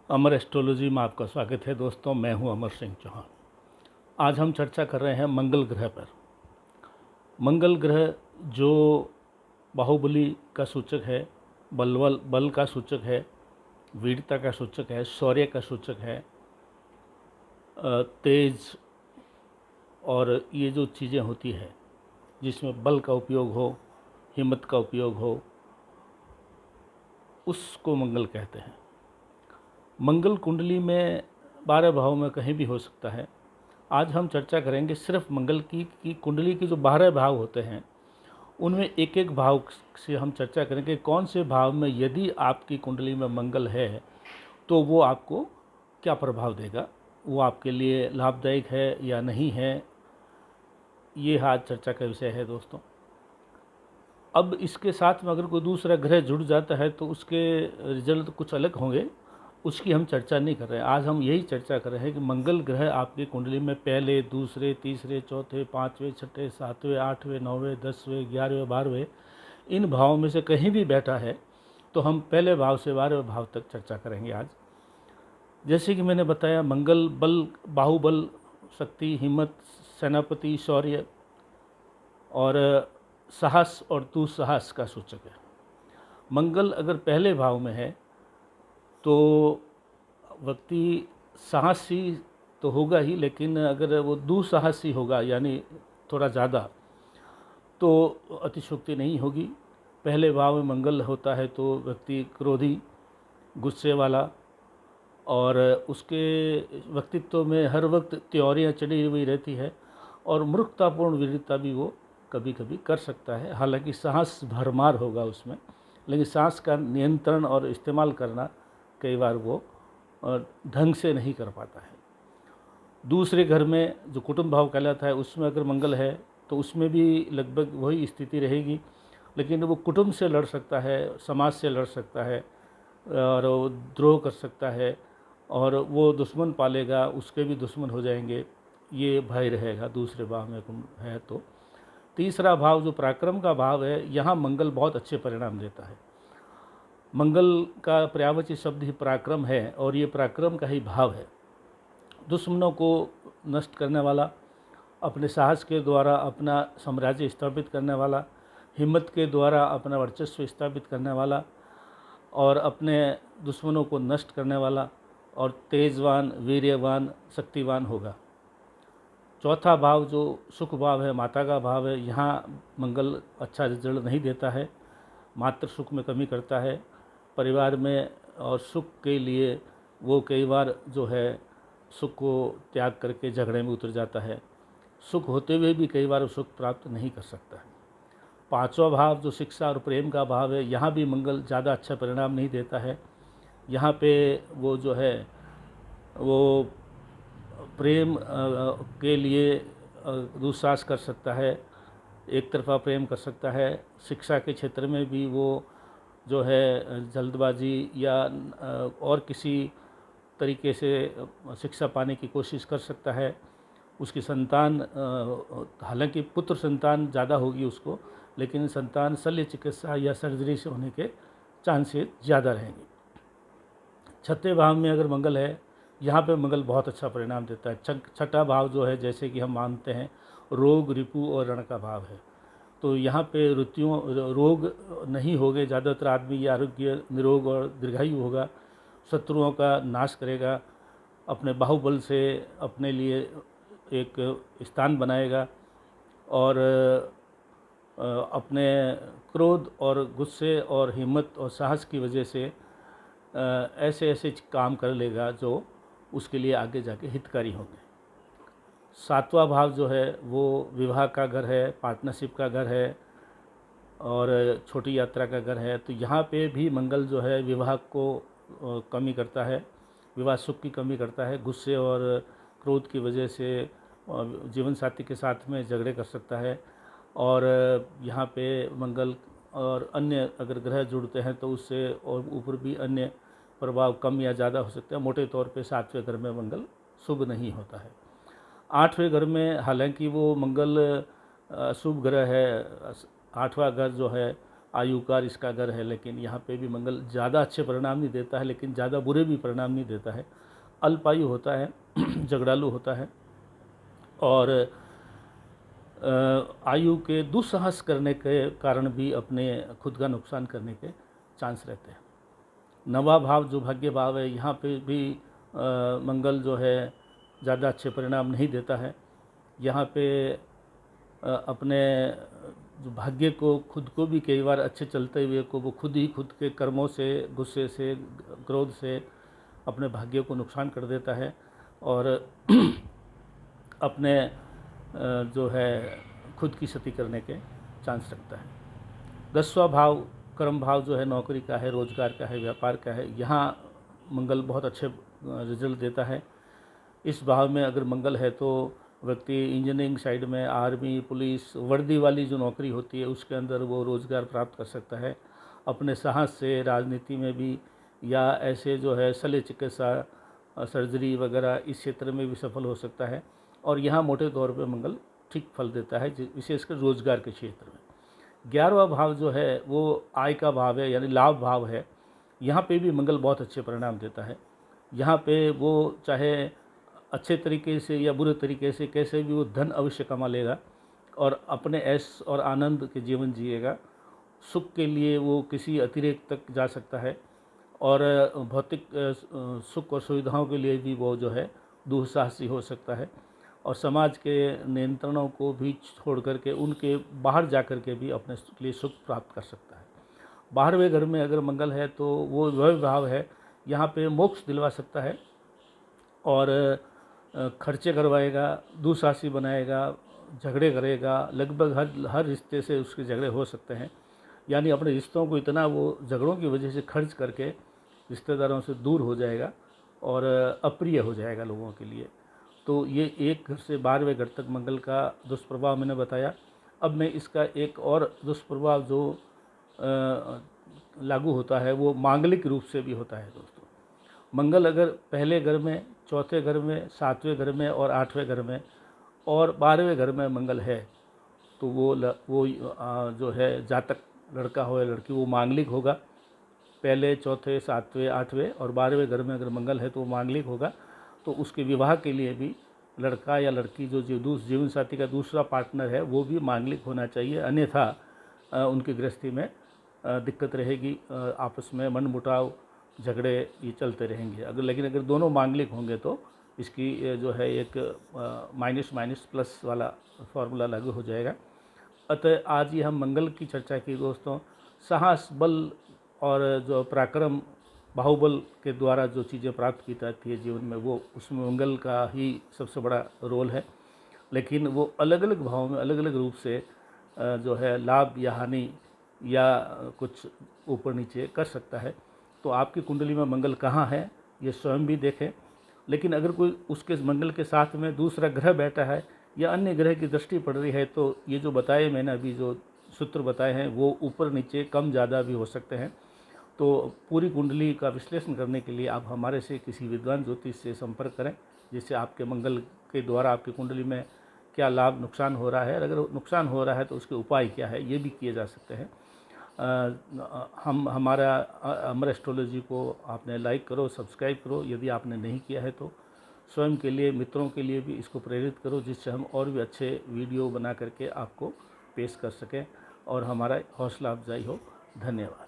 अमर astrology में आपका स्वागत है दोस्तों। मैं हूं अमर सिंह चौहान। आज हम चर्चा कर रहे हैं मंगल ग्रह पर। मंगल ग्रह जो बाहुबली का सूचक है, बल का सूचक है, वीरता का सूचक है, शौर्य का सूचक है, तेज और ये जो चीज़ें होती है जिसमें बल का उपयोग हो, हिम्मत का उपयोग हो, उसको मंगल कहते हैं। मंगल कुंडली में 12 भाव में कहीं भी हो सकता है। आज हम चर्चा करेंगे सिर्फ मंगल की कुंडली की जो 12 भाव होते हैं उनमें एक एक भाव से हम चर्चा करेंगे कौन से भाव में यदि आपकी कुंडली में मंगल है तो वो आपको क्या प्रभाव देगा, वो आपके लिए लाभदायक है या नहीं है। ये आज चर्चा का विषय है दोस्तों। अब इसके साथ में अगर कोई दूसरा ग्रह जुड़ जाता है तो उसके रिजल्ट कुछ अलग होंगे, उसकी हम चर्चा नहीं कर रहे हैं। आज हम यही चर्चा कर रहे हैं कि मंगल ग्रह आपकी कुंडली में पहले, दूसरे, तीसरे, चौथे, पाँचवें, छठे, सातवें, आठवें, नौवें, 10वें, 11वें, 12वें इन भावों में से कहीं भी बैठा है तो हम पहले भाव से 12वें भाव तक चर्चा करेंगे आज। जैसे कि मैंने बताया, मंगल बल, बाहुबल, शक्ति, हिम्मत, सेनापति, शौर्य और साहस और दुस्साहस का सूचक है। मंगल अगर पहले भाव में है तो व्यक्ति साहसी तो होगा ही, लेकिन अगर वो दुस्साहसी होगा यानी थोड़ा ज़्यादा, तो अतिशयोक्ति नहीं होगी। पहले भाव में मंगल होता है तो व्यक्ति क्रोधी, गुस्से वाला और उसके व्यक्तित्व में हर वक्त त्योरियाँ चढ़ी हुई रहती है और मूर्खतापूर्ण वीरता भी वो कभी कभी कर सकता है। हालांकि साहस भरमार होगा उसमें, लेकिन सांस का नियंत्रण और इस्तेमाल करना कई बार वो ढंग से नहीं कर पाता है। दूसरे घर में जो कुटुंब भाव कहलाता है उसमें अगर मंगल है तो उसमें भी लगभग वही स्थिति रहेगी, लेकिन वो कुटुंब से लड़ सकता है, समाज से लड़ सकता है और वो द्रोह कर सकता है और वो दुश्मन पालेगा, उसके भी दुश्मन हो जाएंगे, ये भय रहेगा दूसरे भाव में है। तो तीसरा भाव जो पराक्रम का भाव है, यहाँ मंगल बहुत अच्छे परिणाम देता है। मंगल का पर्यायवाची शब्द ही पराक्रम है और ये पराक्रम का ही भाव है। दुश्मनों को नष्ट करने वाला, अपने साहस के द्वारा अपना साम्राज्य स्थापित करने वाला, हिम्मत के द्वारा अपना वर्चस्व स्थापित करने वाला और अपने दुश्मनों को नष्ट करने वाला और तेजवान, वीर्यवान, शक्तिवान होगा। चौथा भाव जो सुख भाव है, माता का भाव है, यहाँ मंगल अच्छा रिजल्ट नहीं देता है, मात्र सुख में कमी करता है। परिवार में और सुख के लिए वो कई बार जो है सुख को त्याग करके झगड़े में उतर जाता है। सुख होते हुए भी कई बार सुख प्राप्त नहीं कर सकता है। पांचवा भाव जो शिक्षा और प्रेम का भाव है, यहाँ भी मंगल ज़्यादा अच्छा परिणाम नहीं देता है। यहाँ पे वो जो है वो प्रेम के लिए दुस्साहस कर सकता है, एक तरफा प्रेम कर सकता है। शिक्षा के क्षेत्र में भी वो जो है जल्दबाजी या और किसी तरीके से शिक्षा पाने की कोशिश कर सकता है। उसकी संतान, हालांकि पुत्र संतान ज़्यादा होगी उसको, लेकिन संतान शल्य चिकित्सा या सर्जरी से होने के चांसेस ज़्यादा रहेंगे। छठे भाव में अगर मंगल है, यहाँ पे मंगल बहुत अच्छा परिणाम देता है। छठा भाव जो है, जैसे कि हम मानते हैं, रोग, रिपु और रण का भाव है, तो यहाँ पे रोग नहीं होंगे। ज़्यादातर आदमी ये आरोग्य, निरोग और दीर्घायु होगा। शत्रुओं का नाश करेगा, अपने बाहुबल से अपने लिए एक स्थान बनाएगा और अपने क्रोध और गुस्से और हिम्मत और साहस की वजह से ऐसे ऐसे काम कर लेगा जो उसके लिए आगे जाके हितकारी होंगे। सातवां भाव जो है वो विवाह का घर है, पार्टनरशिप का घर है और छोटी यात्रा का घर है। तो यहाँ पे भी मंगल जो है विवाह को कमी करता है, विवाह सुख की कमी करता है। गुस्से और क्रोध की वजह से जीवन साथी के साथ में झगड़े कर सकता है और यहाँ पे मंगल और अन्य अगर ग्रह जुड़ते हैं तो उससे और ऊपर भी अन्य प्रभाव कम या ज़्यादा हो सकते हैं। मोटे तौर पे सातवें घर में मंगल शुभ नहीं होता है। आठवें घर में हालांकि वो मंगल शुभ ग्रह है, आठवां घर जो है आयुकार इसका घर है, लेकिन यहाँ पे भी मंगल ज़्यादा अच्छे परिणाम नहीं देता है, लेकिन ज़्यादा बुरे भी परिणाम नहीं देता है। अल्पायु होता है, झगड़ालू होता है और आयु के दुस्साहस करने के कारण भी अपने खुद का नुकसान करने के चांस रहते हैं। नवा भाव जो भाग्य भाव है, यहाँ पे भी मंगल जो है ज़्यादा अच्छे परिणाम नहीं देता है। यहाँ पे अपने जो भाग्य को, खुद को भी कई बार अच्छे चलते हुए को वो खुद ही खुद के कर्मों से, गुस्से से, क्रोध से अपने भाग्य को नुकसान कर देता है और अपने जो है खुद की क्षति करने के चांस रखता है। 10वां भाव कर्म भाव जो है नौकरी का है, रोजगार का है, व्यापार का है, यहाँ मंगल बहुत अच्छे रिजल्ट देता है। इस भाव में अगर मंगल है तो व्यक्ति इंजीनियरिंग साइड में, आर्मी, पुलिस, वर्दी वाली जो नौकरी होती है उसके अंदर वो रोज़गार प्राप्त कर सकता है। अपने साहस से राजनीति में भी या ऐसे जो है शल्य चिकित्सा, सर्जरी वगैरह इस क्षेत्र में भी सफल हो सकता है। और यहाँ मोटे तौर पे मंगल ठीक फल देता है, विशेषकर रोजगार के क्षेत्र में। 11वां भाव जो है वो आय का भाव है, यानी लाभ भाव है। यहाँ पे भी मंगल बहुत अच्छे परिणाम देता है। यहाँ पे वो चाहे अच्छे तरीके से या बुरे तरीके से कैसे भी वो धन अवश्य कमा लेगा और अपने ऐश और आनंद के जीवन जिएगा। सुख के लिए वो किसी अतिरेक तक जा सकता है और भौतिक सुख और सुविधाओं के लिए भी वो जो है दुस्साहसी हो सकता है और समाज के नियंत्रणों को भी छोड़ करके उनके बाहर जा कर के भी अपने लिए सुख प्राप्त कर सकता है। 12वें घर में अगर मंगल है तो वो वह भाव है, यहाँ पे मोक्ष दिलवा सकता है और खर्चे करवाएगा, दुस्साहसी बनाएगा, झगड़े करेगा। लगभग हर रिश्ते से उसके झगड़े हो सकते हैं, यानी अपने रिश्तों को इतना वो झगड़ों की वजह से खर्च करके रिश्तेदारों से दूर हो जाएगा और अप्रिय हो जाएगा लोगों के लिए। तो ये एक घर से 12वें घर तक मंगल का दुष्प्रभाव मैंने बताया। अब मैं इसका एक और दुष्प्रभाव जो लागू होता है वो मांगलिक रूप से भी होता है दोस्तों। मंगल अगर पहले घर में, चौथे घर में, 7वें घर में और 8वें घर में और 12वें घर में मंगल है तो वो जो है जातक, लड़का हो या लड़की, वो मांगलिक होगा। पहले, चौथे, 7वें, 8वें और 12वें घर में अगर मंगल है तो वो मांगलिक होगा। तो उसके विवाह के लिए भी लड़का या लड़की जो जीवन साथी का दूसरा पार्टनर है वो भी मांगलिक होना चाहिए, अन्यथा उनकी गृहस्थी में दिक्कत रहेगी। आपस में मनमुटाव, झगड़े ये चलते रहेंगे। लेकिन अगर दोनों मांगलिक होंगे तो इसकी जो है एक माइनस माइनस प्लस वाला फॉर्मूला लागू हो जाएगा। अतः आज ही हम मंगल की चर्चा की दोस्तों। साहस, बल और जो पराक्रम, बाहुबल के द्वारा जो चीज़ें प्राप्त की जाती है जीवन में, वो उसमें मंगल का ही सबसे बड़ा रोल है। लेकिन वो अलग अलग भावों में अलग अलग रूप से जो है लाभ या हानि या कुछ ऊपर नीचे कर सकता है। तो आपकी कुंडली में मंगल कहाँ है ये स्वयं भी देखें। लेकिन अगर कोई उसके मंगल के साथ में दूसरा ग्रह बैठा है या अन्य ग्रह की दृष्टि पड़ रही है तो ये जो बताए मैंने अभी, जो सूत्र बताए हैं, वो ऊपर नीचे कम ज़्यादा भी हो सकते हैं। तो पूरी कुंडली का विश्लेषण करने के लिए आप हमारे से किसी विद्वान ज्योतिष से संपर्क करें, जिससे आपके मंगल के द्वारा आपकी कुंडली में क्या लाभ, नुकसान हो रहा है, अगर नुकसान हो रहा है तो उसके उपाय क्या है, ये भी किए जा सकते हैं। हमारा अमर एस्ट्रोलॉजी को आपने लाइक करो, सब्सक्राइब करो। यदि आपने नहीं किया है तो स्वयं के लिए, मित्रों के लिए भी इसको प्रेरित करो, जिससे हम और भी अच्छे वीडियो बना करके आपको पेश कर सकें और हमारा हौसला अफजाई हो। धन्यवाद।